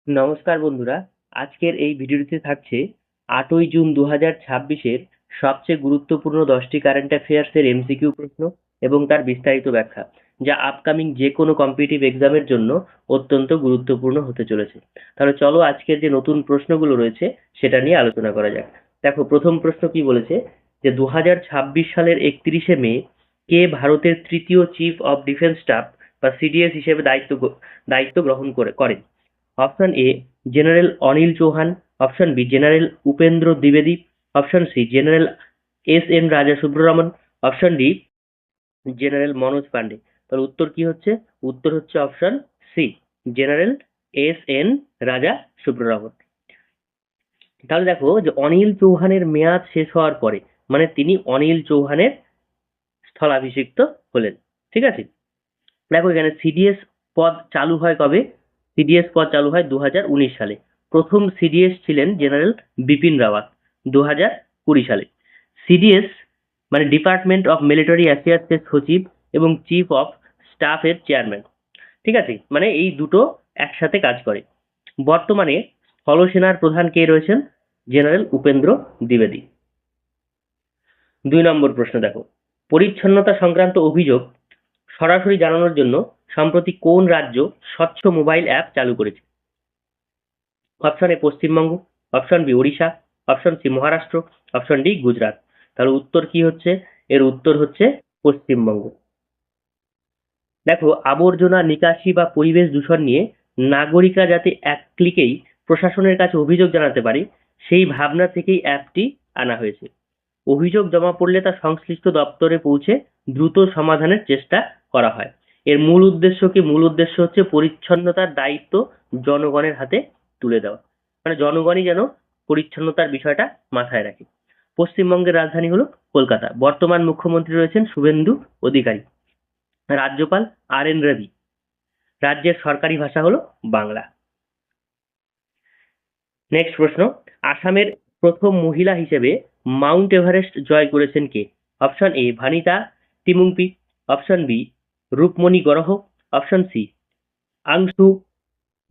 নমস্কার বন্ধুরা, আজকের এই ভিডিওটিতে থাকছে 8ই জুন 2026-এর সবচেয়ে গুরুত্বপূর্ণ 10টি কারেন্ট অ্যাফেয়ার্সের এমসিকিউ প্রশ্ন এবং তার বিস্তারিত ব্যাখ্যা, যা আপকামিং যে কোনো কম্পিটিটিভ এক্সামের জন্য অত্যন্ত গুরুত্বপূর্ণ হতে চলেছে। তাহলে চলো আজকের যে নতুন প্রশ্নগুলো রয়েছে সেটা নিয়ে আলোচনা করা যাক। দেখো, প্রথম প্রশ্ন কি বলেছে যে 2026 সালের 31শে মে কে ভারতের তৃতীয় চিফ অফ ডিফেন্স স্টাফ বা সিডিএস হিসেবে দায়িত্ব গ্রহণ করেন? Option A general Anil Chauhan, option B general Upendra দ্বিবেদী, option C general S N Raja Subramani, option D general Manoj Pande. তাহলে উত্তর কি হচ্ছে? উত্তর হচ্ছে option C, general S N Raja Subramani. তাহলে দেখো যে অনিল চৌহানের মেয়াদ শেষ হওয়ার পরে, মানে তিনি অনিল চৌহানের স্থলাভিষিক্ত হলেন। ঠিক আছে, দেখো এখানে সিডিএস পদ চালু হয় কবে? সিডিএস পদ চালু হয় 2019 সালে। প্রথম সিডিএস ছিলেন জেনারেল বিপিন রাওয়াত 2020 সালে। সিডিএস মানে ডিপার্টমেন্ট অফ মিলিটারি অ্যাফেয়ার্সের সচিব এবং চিফ অফ স্টাফের চেয়ারম্যান। ঠিক আছে, মানে এই দুটো একসাথে কাজ করে। বর্তমানে স্থলসেনার প্রধান কে রয়েছেন? জেনারেল উপেন্দ্র দ্বিবেদী। 2 নম্বর প্রশ্ন দেখো, পরিচ্ছন্নতা সংক্রান্ত অভিযোগ সরাসরি জানানোর জন্য সম্প্রতি কোন রাজ্য স্বচ্ছ মোবাইল অ্যাপ চালু করেছে? Option A Paschimbanga, option B Odisha, option C Maharashtra, option D Gujarat. তাহলে উত্তর কি হচ্ছে? এর উত্তর হচ্ছে পশ্চিমবঙ্গ। দেখো, আবর্জনা নিকাশি বা পরিবেশ দূষণ নিয়ে নাগরিকরা যাতে এক ক্লিকেই প্রশাসনের কাছে অভিযোগ জানাতে পারে, সেই ভাবনা থেকেই অ্যাপটি আনা হয়েছে। অভিযোগ জমা পড়লে তা সংশ্লিষ্ট দপ্তরে পৌঁছে দ্রুত সমাধানের চেষ্টা করা হয়। এর মূল উদ্দেশ্য কি? মূল উদ্দেশ্য হচ্ছে পরিচ্ছন্নতার দায়িত্ব জনগণের হাতে তুলে দেওয়া, মানে জনগণই যেন পরিচ্ছন্নতার বিষয়টা মাথায় রাখে। পশ্চিমবঙ্গের রাজধানী হলো কলকাতা। বর্তমান মুখ্যমন্ত্রী রয়েছেন শুভেন্দু অধিকারী। রাজ্যপাল আর এন রবি। রাজ্যের সরকারি ভাষা হলো বাংলা। নেক্সট প্রশ্ন, আসামের প্রথম মহিলা হিসেবে মাউন্ট এভারেস্ট জয় করেছেন কে? Option A Vanita Timungpi, option B Rupmoni Garh, option C Anshu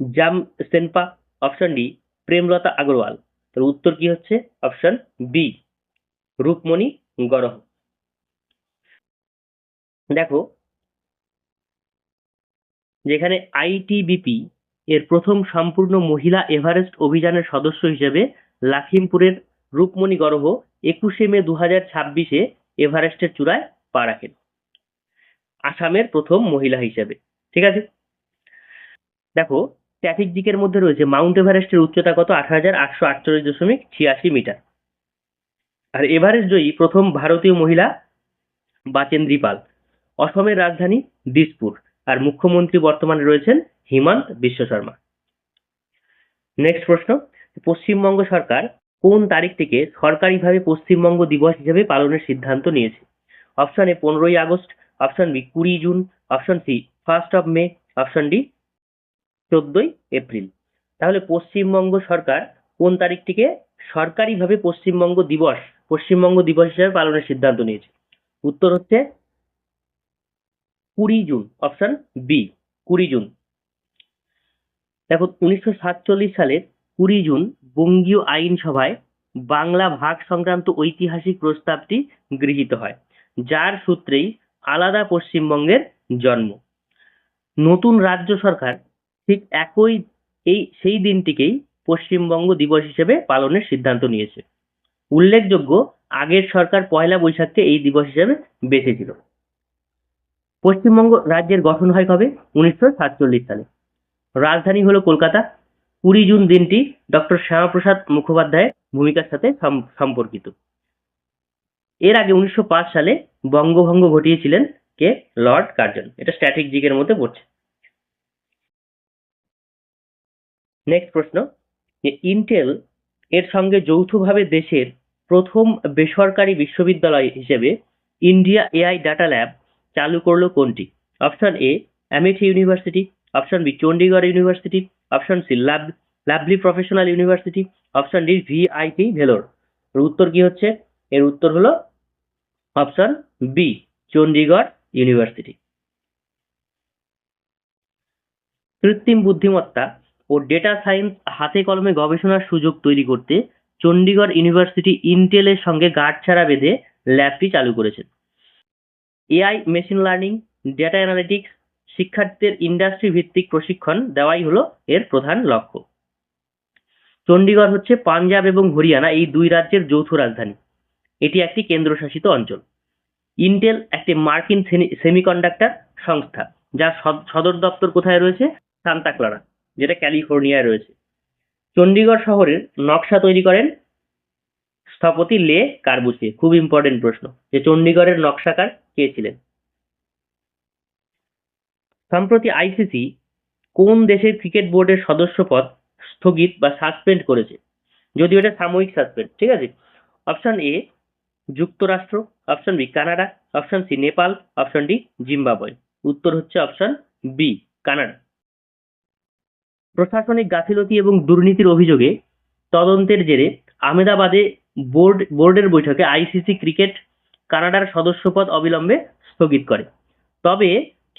Jamsenpa, option D Premlata Agarwal. তার উত্তর কি হচ্ছে? Option B, Rupmoni Garh. দেখো, যেখানে আইটিবিপি এর প্রথম সম্পূর্ণ মহিলা এভারেস্ট অভিযানের সদস্য হিসেবে লখিমপুরের রূপমণি গড়হ 21শে মে 2026-এ এভারেস্টের চূড়ায় পা রাখেন, আসামের প্রথম মহিলা হিসেবে। ঠিক আছে, দেখো স্ট্র্যাটেজিকের মধ্যে রয়েছে মাউন্ট এভারেস্টের উচ্চতা কত? 8,848.86 মিটার। আর এভারেস্ট জয়ী প্রথম ভারতীয় মহিলা বাচেন্দ্রী পাল। অসমের রাজধানী দিসপুর। আর মুখ্যমন্ত্রী বর্তমানে রয়েছেন হিমন্ত বিশ্ব শর্মা। নেক্সট প্রশ্ন, পশ্চিমবঙ্গ সরকার কোন তারিখ থেকে সরকারিভাবে পশ্চিমবঙ্গ দিবস হিসেবে পালনের সিদ্ধান্ত নিয়েছে? অপশন এ 15ই August, option B 20 June, option C 1 May, option D 14ই এপ্রিল। তাহলে পশ্চিমবঙ্গ সরকার কোন তারিখ থেকে সরকারিভাবে পশ্চিমবঙ্গ দিবস হিসেবে পালনের সিদ্ধান্ত নিয়েছে? উত্তর হচ্ছে 20 জুন, অপশন বি 20 জুন। দেখো, 1947 সালের 20 জুন বঙ্গীয় আইনসভায় বাংলা ভাগ সংক্রান্ত ঐতিহাসিক প্রস্তাবটি গৃহীত হয়, যার সূত্রেই আলাদা পশ্চিমবঙ্গের জন্ম। নতুন রাজ্য সরকার ঠিক সেই দিনটিকেই পশ্চিমবঙ্গ দিবস হিসেবে পালনের সিদ্ধান্ত নিয়েছে। উল্লেখযোগ্য, আগের সরকার পয়লা বৈশাখকে এই দিবস হিসেবে বেছেছিল। পশ্চিমবঙ্গ রাজ্যের গঠন হয় কবে? 1947 সালে। রাজধানী হলো কলকাতা। 20 জুন দিনটি ডক্টর শ্যামাপ্রসাদ মুখোপাধ্যায়ের ভূমিকার সাথে সম্পর্কিত। এর আগে 1905 সালে বঙ্গভঙ্গ ঘটিয়েছিলেন কে? Lord Curzon. এটা স্ট্র্যাটেজিকের মধ্যে পড়ছে। নেক্সট প্রশ্ন, যে ইন্টেল এর সঙ্গে যৌথভাবে দেশের প্রথম বেসরকারি বিশ্ববিদ্যালয় হিসেবে ইন্ডিয়া এআই ডাটা ল্যাব চালু করলো কোনটি? Option A Amethi University, option B Chandigarh University, option C Lovely Professional University, option D VIT Vellore. এর উত্তর কি হচ্ছে? এর উত্তর হলো অপশন বি, চণ্ডীগড় ইউনিভার্সিটি। কৃত্রিম বুদ্ধিমত্তা ও ডেটা সায়েন্স হাতে কলমে গবেষণার সুযোগ তৈরি করতে চণ্ডীগড় ইউনিভার্সিটি ইন্টেলের সঙ্গে গাঁটছড়া বেঁধে ল্যাবটি চালু করেছে। AI, machine learning, data analytics শিক্ষার্থীদের ইন্ডাস্ট্রি ভিত্তিক প্রশিক্ষণ দেওয়াই হলো এর প্রধান লক্ষ্য। চণ্ডীগড় হচ্ছে পাঞ্জাব এবং হরিয়ানা এই দুই রাজ্যের যৌথ রাজধানী। এটি একটি কেন্দ্রশাসিত অঞ্চল। ইন্টেল একটি মার্কিন সেমিকন্ডাক্টর সংস্থা, যার সদর দপ্তর কোথায় রয়েছে? সান্তা ক্লারা, যেটা ক্যালিফোর্নিয়ায় রয়েছে। চণ্ডীগড় শহরের নকশা তৈরি করেন স্থপতি লে কার্বুসিয়ে। খুব ইম্পর্টেন্ট প্রশ্ন, যে চণ্ডীগড়ের নকশাকার কে ছিলেন? সম্প্রতি আইসিসি কোন দেশের ক্রিকেট বোর্ডের সদস্যপদ স্থগিত বা সাসপেন্ড করেছে? যদিও এটা সাময়িক সাসপেন্ড, ঠিক আছে। অপশন এ যুক্তরাষ্ট্র, option B Canada, option C Nepal, option D Zimbabwe. উত্তর হচ্ছে অপশন বি কানাডা। প্রশাসনিক গাফিলতি এবং দুর্নীতির অভিযোগে তদন্তের জেরে আহমেদাবাদে বোর্ডের বৈঠকে আইসিসি ক্রিকেট কানাডার সদস্যপদ অবিলম্বে স্থগিত করে। তবে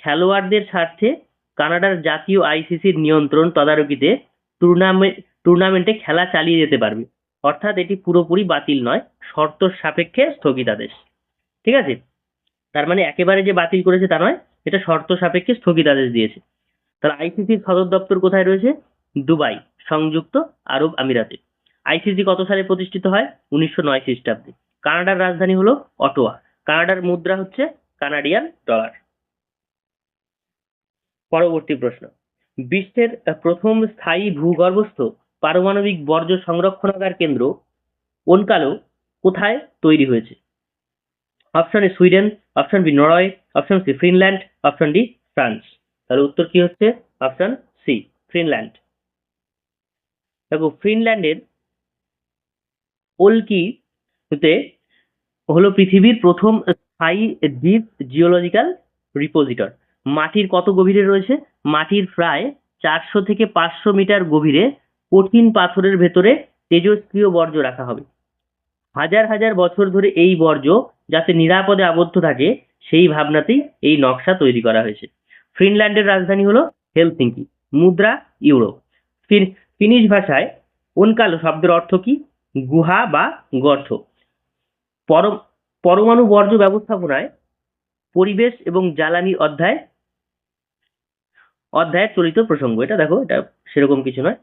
খেলোয়াড়দের স্বার্থে কানাডার জাতীয় আইসিসির নিয়ন্ত্রণ তদারকিতে টুর্নামেন্টে খেলা চালিয়ে যেতে পারবে। অর্থাৎ এটি পুরোপুরি বাতিল নয়, শর্ত সাপেক্ষে স্থগিতাদেশ। ঠিক আছে, তার মানে একেবারে যে বাতিল করেছে তা নয়, এটা শর্ত সাপেক্ষে স্থগিতাদেশ দিয়েছে। তাহলে আইসিসির সদর দপ্তর কোথায় রয়েছে? দুবাই, সংযুক্ত আরব আমিরাতে। আইসিসি কত সালে প্রতিষ্ঠিত হয়? 1909 খ্রিস্টাব্দে। কানাডার রাজধানী হলো অটোয়া। কানাডার মুদ্রা হচ্ছে কানাডিয়ান ডলার। পরবর্তী প্রশ্ন, বিশ্বের প্রথম স্থায়ী ভূগর্ভস্থ পারমাণবিক বর্জ্য সংরক্ষণাগার কেন্দ্র ওনকালো কোথায় তৈরি হয়েছে? Option A Sweden, option B Norway, option C Finland, option D France. তাহলে উত্তর কি হচ্ছে? Option C Finland. দেখো, ফিনল্যান্ডের ওলকিতে হলো পৃথিবীর প্রথম স্থায়ী ডিপ জিওলজিক্যাল রিপোজিটর। মাটির কত গভীরে রয়েছে? মাটির প্রায় 400 থেকে 500 মিটার গভীরে কঠিন পাথরের ভেতরে তেজস্ক্রিয় বর্জ্য রাখা হবে। হাজার হাজার বছর ধরে এই বর্জ্য যাতে নিরাপদে আবদ্ধ থাকে সেই ভাবনাতেই এই নকশা তৈরি করা হয়েছে। ফিনল্যান্ডের রাজধানী হলো হেলসিঙ্কি, মুদ্রা ইউরো। ফিনিশ ভাষায় ওনকালো শব্দের অর্থ কি? গুহা বা গর্ত। পরমাণু বর্জ্য ব্যবস্থাপনায় পরিবেশ এবং জ্বালানি অধ্যায়ের চলিত প্রসঙ্গ। এটা দেখো, এটা সেরকম কিছু নয়,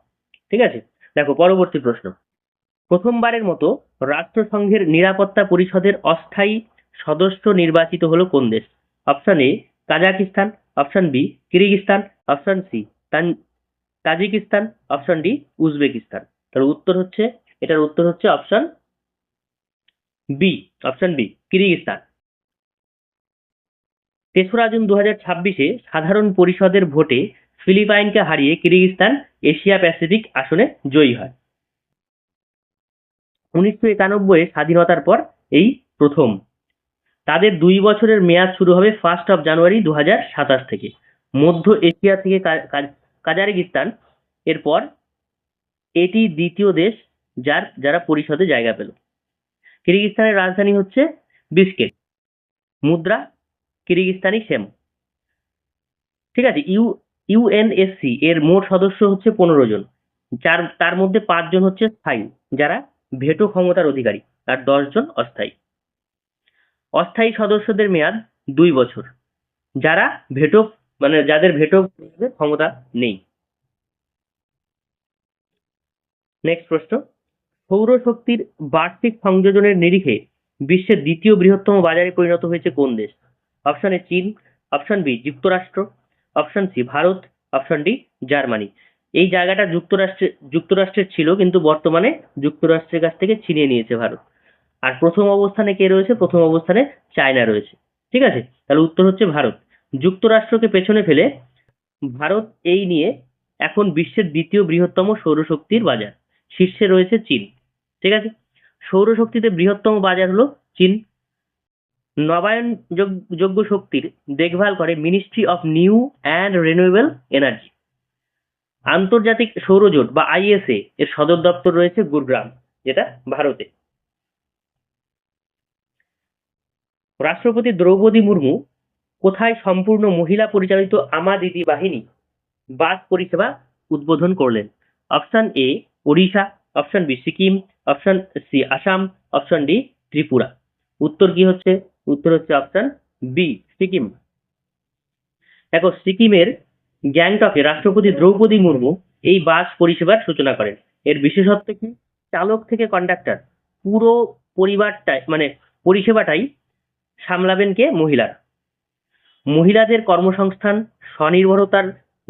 ঠিক আছে। দেখো পরবর্তী প্রশ্ন, প্রথমবারের মতো রাষ্ট্রসংঘের নিরাপত্তা পরিষদের অস্থায়ী সদস্য নির্বাচিত হলো কোন দেশ? Option A Kazakhstan, option B Kyrgyzstan, option C Tajikistan, option D Uzbekistan. তার উত্তর হচ্ছে, এটার উত্তর হচ্ছে option B, option B Kyrgyzstan. 3রা জুন 2026-এ সাধারণ পরিষদের ভোটে ফিলিপাইনকে হারিয়ে কিরগিজস্তান এশিয়া প্যাসিফিক আসনে জয়ী হয়। 1991-এ স্বাধীনতার পর এই প্রথম। তাদের 2 বছরের মেয়াদ শুরু হবে 1 জানুয়ারি 2027 থেকে। মধ্য এশিয়া থেকে কাজাকিস্তান এরপর এটি দ্বিতীয় দেশ যারা পরিষদে জায়গা পেল। কিরগিজস্তানের রাজধানী হচ্ছে বিশকেক, মুদ্রা কিরগিজস্তানি সেম। ঠিক আছে। ইউএনএসসি এর মোট সদস্য হচ্ছে 15 জন, তার মধ্যে 5 জন হচ্ছে স্থায়ী, যারা ভেটো ক্ষমতার অধিকারী, আর 10 জন অস্থায়ী। অস্থায়ী সদস্যদের মেয়াদ 2 বছর, যারা ভেটো যাদের ভেটো ক্ষমতা নেই। নেক্সট প্রশ্ন, সৌরশক্তির বার্ষিক সংযোজনের নিরিখে বিশ্বের দ্বিতীয় বৃহত্তম বাজারে পরিণত হয়েছে কোন দেশ? অপশন এ চীন, অপশন বি যুক্তরাষ্ট্র, option C Bharat, option D Germany. এই জায়গাটা যুক্তরাষ্ট্রের ছিল, কিন্তু বর্তমানে যুক্তরাষ্ট্রের কাছ থেকে ছিনিয়ে নিয়েছে ভারত। আর প্রথম অবস্থানে কে রয়েছে? প্রথম অবস্থানে চায়না রয়েছে। ঠিক আছে, তাহলে উত্তর হচ্ছে ভারত। যুক্তরাষ্ট্রকে পেছনে ফেলে ভারত এই নিয়ে এখন বিশ্বের দ্বিতীয় বৃহত্তম সৌরশক্তির বাজার। শীর্ষে রয়েছে চীন। ঠিক আছে, সৌরশক্তিতে বৃহত্তম বাজার হলো চীন। নবায়নযোগ্য শক্তির দেখভাল করে ministry of new and renewable energy. আন্তর্জাতিক সৌরজোট বা আইএসএ এর সদর দপ্তর রয়েছে গুরগ্রাম, যেটা ভারতে। রাষ্ট্রপতি দ্রৌপদী মুর্মু কোথায় সম্পূর্ণ মহিলা পরিচালিত আমা দিদি বাহিনী বাস পরিষেবা উদ্বোধন করলেন? Option A Odisha, option B Sikkim, option C Assam, option D Tripura. উত্তর কি হচ্ছে? উত্তর হচ্ছে অপশন বি সিকিম। দেখো, সিকিমের গ্যাংটকে রাষ্ট্রপতি দ্রৌপদী মুর্মু এই বাস পরিষেবার সূচনা করেন। এর বিশেষত্ব কি? চালক থেকে কন্ডাক্টর পুরো পরিবারটাই মানে পরিষেবাটাই সামলাবেন কে? মহিলারা। মহিলাদের কর্মসংস্থান স্বনির্ভরতার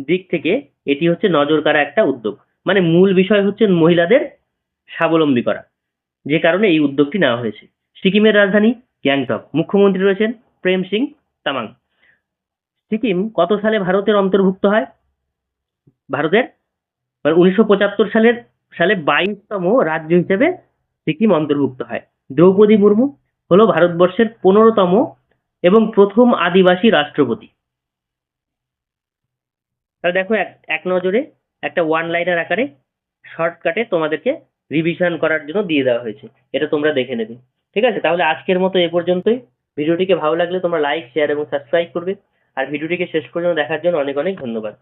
দিক থেকে এটি হচ্ছে নজর কাড়া একটা উদ্যোগ। মানে মূল বিষয় হচ্ছে মহিলাদের স্বাবলম্বী করা, যে কারণে এই উদ্যোগটি নেওয়া হয়েছে। সিকিমের রাজধানী গ্যাংটক, মুখ্যমন্ত্রী রয়েছেন প্রেম সিং তামাং। সিকিম কত সালে ভারতের অন্তর্ভুক্ত হয়? ভারতের 1975 সালে 22তম রাজ্য হিসেবে সিকিম অন্তর্ভুক্ত হয়। দ্রৌপদী মুর্মু হলো ভারতবর্ষের 15তম এবং প্রথম আদিবাসী রাষ্ট্রপতি। তাহলে দেখো, এক এক নজরে একটা ওয়ান লাইনার আকারে শর্টকাটে তোমাদেরকে রিভিশন করার জন্য দিয়ে দেওয়া হয়েছে, এটা তোমরা দেখে নেবে। ঠিক আছে, তাহলে আজকের মতো এ পর্যন্তই। ভিডিওটিকে ভালো লাগলে তোমরা লাইক, শেয়ার এবং সাবস্ক্রাইব করবে। আর ভিডিওটিকে শেষ পর্যন্ত দেখার জন্য অনেক অনেক ধন্যবাদ।